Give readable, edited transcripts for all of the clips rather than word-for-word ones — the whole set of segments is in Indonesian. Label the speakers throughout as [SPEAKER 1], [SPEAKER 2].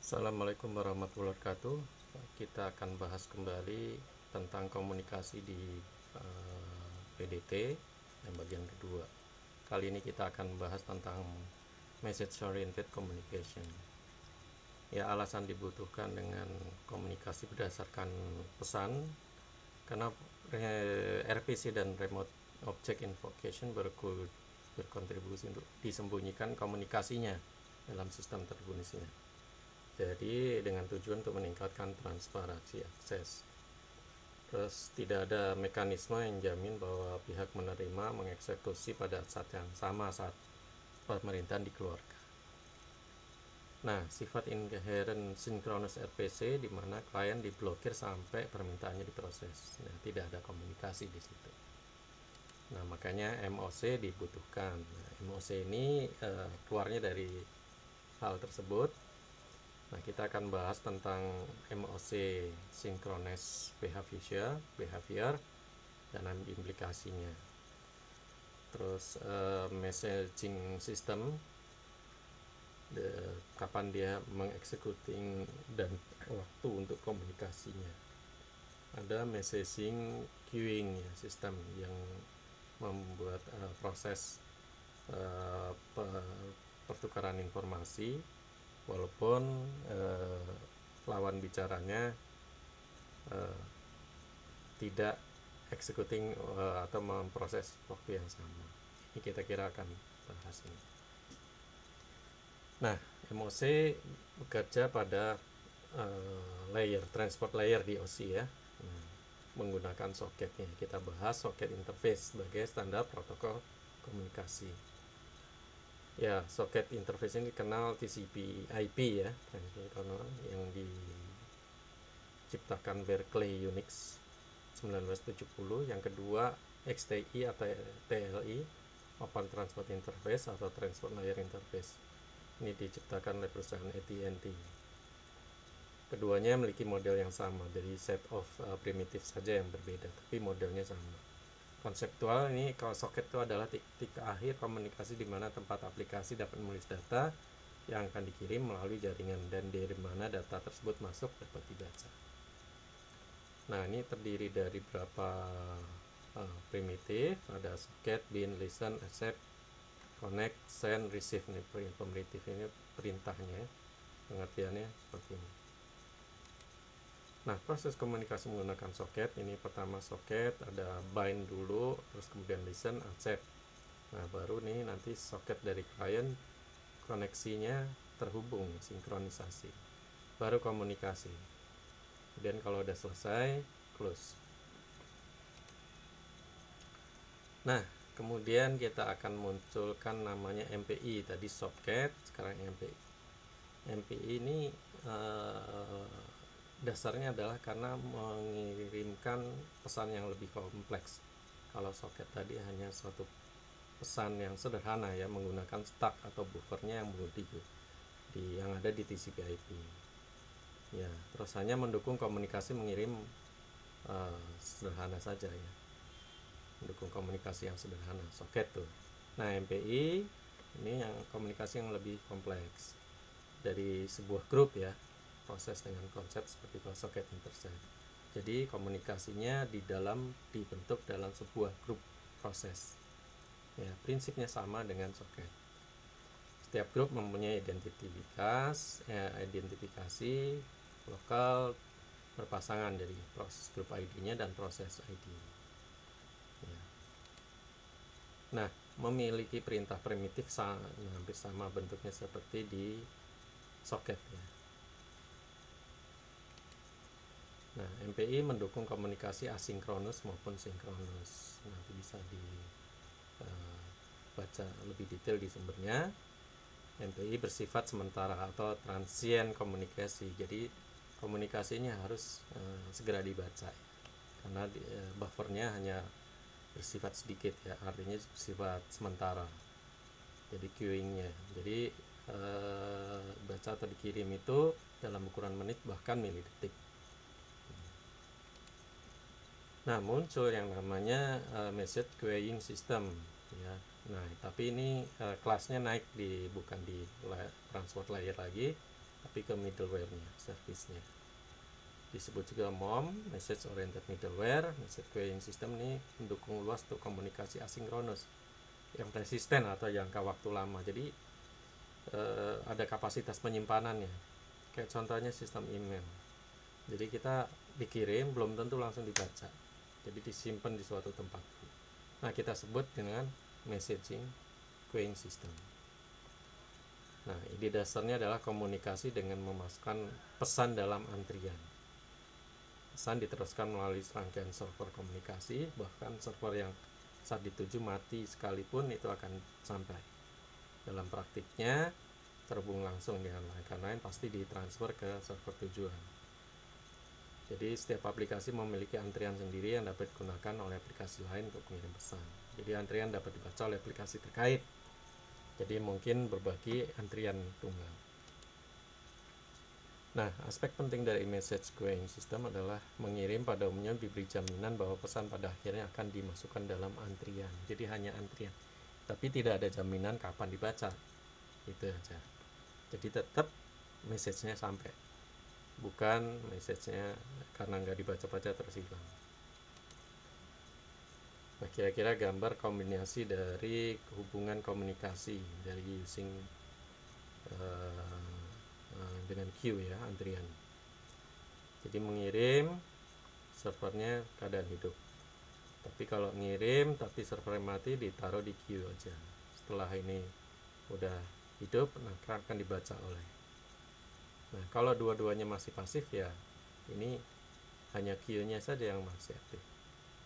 [SPEAKER 1] Assalamualaikum warahmatullahi wabarakatuh. Kita akan bahas kembali tentang komunikasi di PDT yang bagian kedua. Kali ini kita akan bahas tentang message oriented communication. Ya, alasan dibutuhkan dengan komunikasi berdasarkan pesan karena RPC dan remote object invocation berkontribusi untuk disembunyikan komunikasinya dalam sistem terbunisnya. Jadi dengan tujuan untuk meningkatkan transparansi akses. Terus tidak ada mekanisme yang jamin bahwa pihak menerima mengeksekusi pada saat yang sama saat pemerintahan dikeluarkan. Nah, sifat inherent synchronous RPC di mana klien diblokir sampai permintaannya diproses. Nah, tidak ada komunikasi di situ. Nah, makanya MOC dibutuhkan. Nah, MOC ini keluarnya dari hal tersebut. Nah, kita akan bahas tentang MOC synchronous behavior dan implikasinya. Terus messaging system, kapan dia mengeksekuting dan waktu untuk komunikasinya. Ada messaging queuing ya, sistem yang membuat proses pertukaran informasi walaupun lawan bicaranya tidak executing atau memproses waktu yang sama. Ini kita kira akan bahas ini. Nah, MOC bekerja pada transport layer di OC ya. Menggunakan soketnya. Kita bahas soket interface sebagai standar protokol komunikasi. Ya, soket interface ini dikenal TCP/IP ya, yang diciptakan Berkeley Unix 1970. Yang kedua XTI atau TLI, Open Transport Interface atau Transport Layer Interface. Ini diciptakan oleh perusahaan AT&T. Keduanya memiliki model yang sama, dari set of primitive saja yang berbeda, tapi modelnya sama. Konseptual ini, kalau soket itu adalah titik akhir komunikasi di mana tempat aplikasi dapat menulis data yang akan dikirim melalui jaringan dan dari mana data tersebut masuk dapat dibaca. Nah, ini terdiri dari berapa primitif. Ada soket, bin, listen, accept, connect, send, receive. Ini primitif, ini perintahnya, pengertiannya seperti ini. Nah, proses komunikasi menggunakan soket ini, pertama soket ada bind dulu, terus kemudian listen, accept. Nah, baru nih nanti soket dari klien koneksinya terhubung, sinkronisasi, baru komunikasi. Kemudian kalau udah selesai, close. Nah, kemudian kita akan munculkan namanya MPI, tadi soket, sekarang MPI. MPI ini dasarnya adalah karena mengirimkan pesan yang lebih kompleks. Kalau soket tadi hanya suatu pesan yang sederhana ya, menggunakan stack atau buffernya yang yang ada di TCP/IP. Ya, terus hanya mendukung komunikasi mengirim sederhana saja ya, mendukung komunikasi yang sederhana, soket tuh. Nah, MPI ini yang komunikasi yang lebih kompleks dari sebuah grup ya, proses dengan konsep seperti socket intercept. Jadi komunikasinya dibentuk dalam sebuah grup proses. Ya, prinsipnya sama dengan socket. Setiap grup mempunyai identifikasi lokal berpasangan dari proses grup ID-nya dan proses ID. Ya. Nah, memiliki perintah primitif hampir sama bentuknya seperti di socket ya. Nah, MPI mendukung komunikasi asinkronus maupun sinkronus. Nanti bisa dibaca lebih detail di sumbernya. MPI bersifat sementara atau transient komunikasi. Jadi komunikasinya harus segera dibaca, karena buffernya hanya bersifat sedikit ya, artinya bersifat sementara. Jadi queuingnya, jadi baca atau dikirim itu dalam ukuran menit bahkan milidetik. Nah, muncul yang namanya message queuing system ya. Nah, tapi ini kelasnya naik bukan di transport layer lagi, tapi ke middleware-nya, service-nya. Disebut juga MOM, Message Oriented Middleware. Message Queuing System ini mendukung luas untuk komunikasi asinkronus yang resisten atau jangka waktu lama. Jadi ada kapasitas penyimpanannya. Kayak contohnya sistem email. Jadi kita dikirim belum tentu langsung dibaca. Jadi disimpan di suatu tempat. Nah, kita sebut dengan messaging queuing system. Nah, ide dasarnya adalah komunikasi dengan memasukkan pesan dalam antrian. Pesan diteruskan melalui serangkaian server komunikasi, bahkan server yang saat dituju mati sekalipun itu akan sampai. Dalam praktiknya terhubung langsung dengan lain pasti ditransfer ke server tujuan. Jadi setiap aplikasi memiliki antrian sendiri yang dapat digunakan oleh aplikasi lain untuk mengirim pesan. Jadi antrian dapat dibaca oleh aplikasi terkait. Jadi mungkin berbagi antrian tunggal. Nah, aspek penting dari message queuing system adalah mengirim pada umumnya diberi jaminan bahwa pesan pada akhirnya akan dimasukkan dalam antrian. Jadi hanya antrian, tapi tidak ada jaminan kapan dibaca. Itu aja. Jadi tetap message-nya sampai, bukan message-nya karena nggak dibaca-baca terus hilang. Nah, kira-kira gambar kombinasi dari hubungan komunikasi dari using dengan queue ya, antrian. Jadi mengirim, servernya keadaan hidup. Tapi kalau ngirim tapi servernya mati, ditaruh di queue aja. Setelah ini udah hidup, maka akan dibaca oleh. Nah, kalau dua-duanya masih pasif ya, ini hanya queue-nya saja yang masih aktif.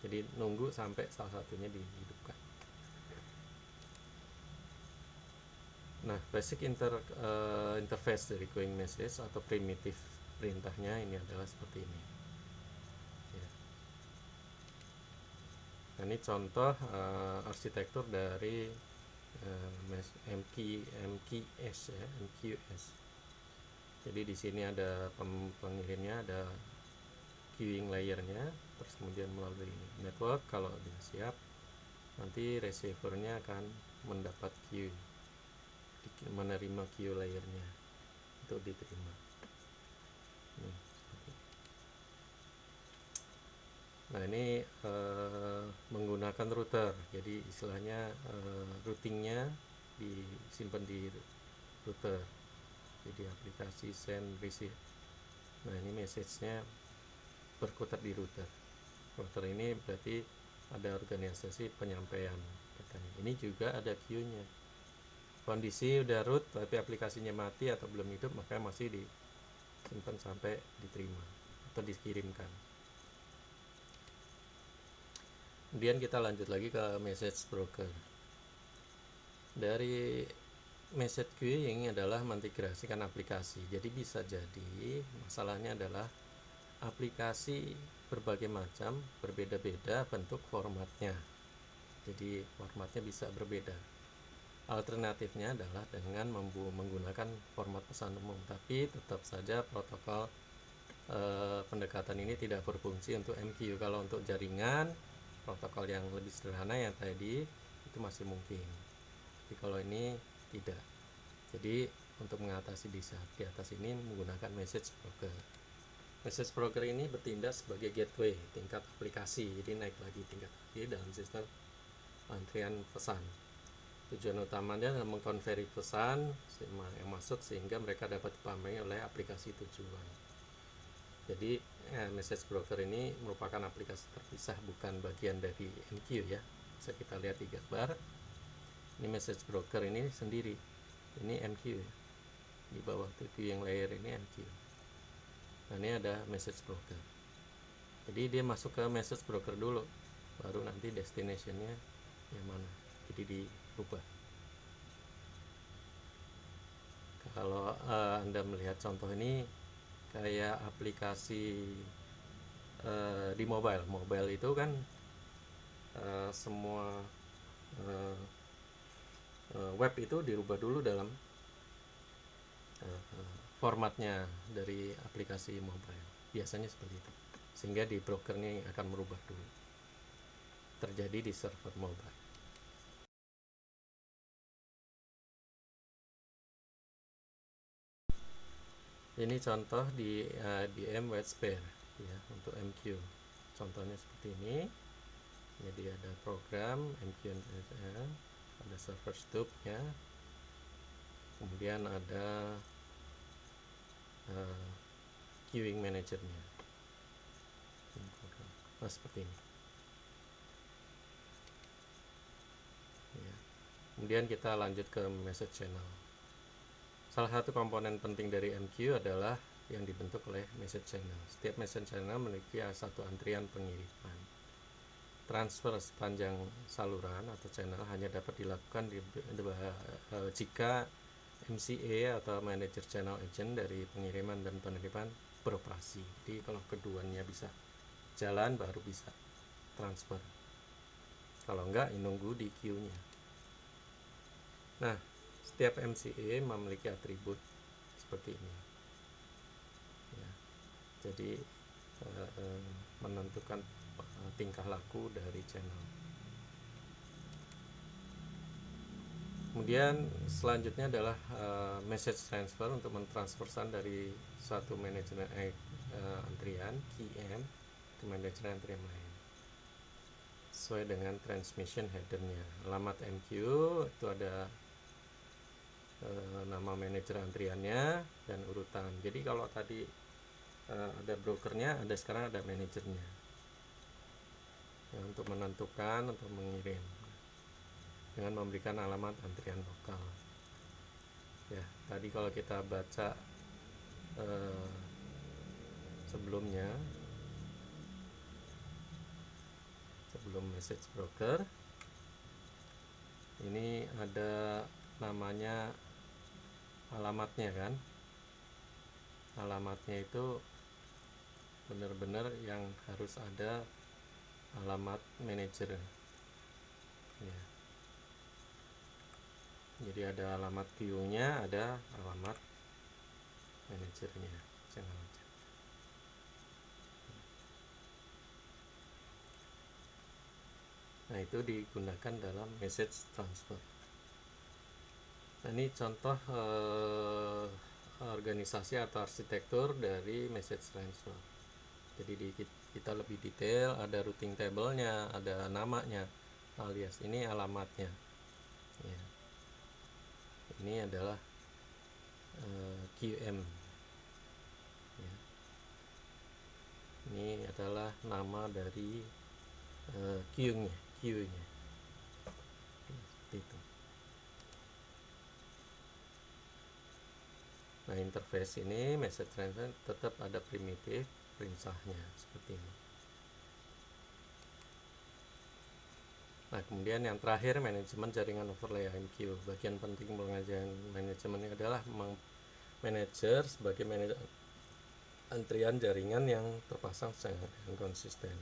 [SPEAKER 1] Jadi nunggu sampai salah satunya dihidupkan. Nah, basic interface dari queuing message atau primitif perintahnya ini adalah seperti ini. Ya. Nah, ini contoh arsitektur dari MQS ya, MQS. Jadi di sini ada pengirimnya, ada queuing layernya, terus kemudian melalui network kalau sudah siap, nanti receivernya akan mendapat queue, menerima queue layernya untuk diterima. Nah, ini menggunakan router, jadi istilahnya routingnya disimpan di router, jadi aplikasi send receive. Nah, ini message-nya berkutat di router. Router ini berarti ada organisasi penyampaian katanya. Ini juga ada queue-nya. Kondisi udah root tapi aplikasinya mati atau belum hidup, maka masih disimpan sampai diterima atau dikirimkan. Kemudian kita lanjut lagi ke message broker. Dari message queuing adalah mengintegrasikan aplikasi. Jadi bisa jadi masalahnya adalah aplikasi berbagai macam, berbeda-beda bentuk formatnya. Jadi formatnya bisa berbeda. Alternatifnya adalah dengan menggunakan format pesan umum, tapi tetap saja protokol pendekatan ini tidak berfungsi untuk MQ. Kalau untuk jaringan, protokol yang lebih sederhana yang tadi itu masih mungkin, tapi kalau ini tidak. Jadi untuk mengatasi di atas ini menggunakan message broker. Message broker ini bertindak sebagai gateway tingkat aplikasi, jadi naik lagi tingkat lagi dalam sistem antrian pesan. Tujuan utamanya adalah mengkonveri pesan yang masuk sehingga mereka dapat dipahami oleh aplikasi tujuan. Jadi message broker ini merupakan aplikasi terpisah, bukan bagian dari MQ ya. Bisa kita lihat di gambar. Ini message broker ini sendiri. Ini MQ ya. Di bawah queuing layer ini MQ. Nah, ini ada message broker. Jadi dia masuk ke message broker dulu, baru nanti destinationnya yang mana. Jadi dirubah. Kalau Anda melihat contoh ini kayak aplikasi di mobile itu kan semua web itu dirubah dulu dalam formatnya dari aplikasi mobile, biasanya seperti itu, sehingga di brokernya akan merubah dulu, terjadi di server mobile. Ini contoh di DM White Spare ya, untuk MQ. Contohnya seperti ini. Jadi ada program MQ, ada server stub-nya, kemudian ada queuing manajernya. Nah, seperti ini ya. Kemudian kita lanjut ke message channel. Salah satu komponen penting dari MQ adalah yang dibentuk oleh message channel. Setiap message channel memiliki satu antrian pengiriman. Transfer sepanjang saluran atau channel hanya dapat dilakukan jika MCA atau manager channel agent dari pengiriman dan penerimaan beroperasi. Jadi kalau keduanya bisa jalan baru bisa transfer. Kalau enggak, nunggu di queue-nya. Nah, setiap MCA memiliki atribut seperti ini ya. Jadi menentukan tingkah laku dari channel. Kemudian selanjutnya adalah message transfer, untuk mentransferkan dari suatu manajemen antrian QM ke manajemen antrian lain sesuai dengan transmission headernya. Alamat MQ itu ada nama manajer antriannya dan urutan. Jadi kalau tadi ada brokernya, ada sekarang ada manajernya ya, untuk menentukan untuk mengirim dengan memberikan alamat antrian lokal ya. Tadi kalau kita baca sebelumnya, sebelum message broker ini ada namanya alamatnya kan. Alamatnya itu benar-benar yang harus ada alamat manajer ya. Jadi ada alamat queue-nya, ada alamat manajernya, channel agent. Nah, itu digunakan dalam message transfer. Nah, ini contoh organisasi atau arsitektur dari message transfer. Jadi kita lebih detail, ada routing table-nya, ada namanya, alias ini alamatnya ya. Ini adalah QM ya. Ini adalah nama dari queue-nya seperti itu. Nah, interface ini message transfer tetap ada primitif perintahnya seperti ini. Nah, kemudian yang terakhir, manajemen jaringan overlay MQ. Bagian penting pengajian manajemen ini adalah manajer sebagai manajer antrian jaringan yang terpasang secara konsisten.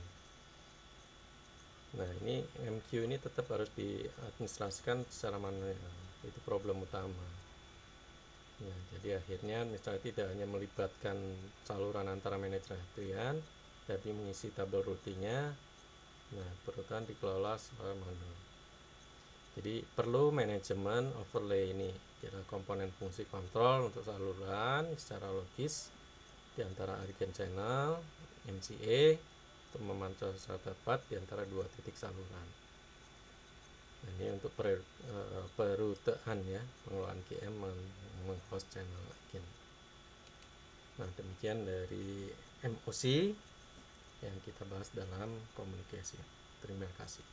[SPEAKER 1] Nah, ini MQ ini tetap harus diadministrasikan secara manual. Itu problem utama. Ya, jadi akhirnya misalnya tidak hanya melibatkan saluran antara manajer antrian, tapi mengisi tabel routingnya. Nah, perutan dikelola secara manual. Jadi perlu manajemen overlay ini, kira komponen fungsi kontrol untuk saluran secara logis di antara agen channel, MCA, untuk memantau secara tepat di antara dua titik saluran. Nah, ini untuk perutean ya, pengelolaan QM menghost channel agen. Nah, demikian dari MOC yang kita bahas dalam komunikasi. Terima kasih.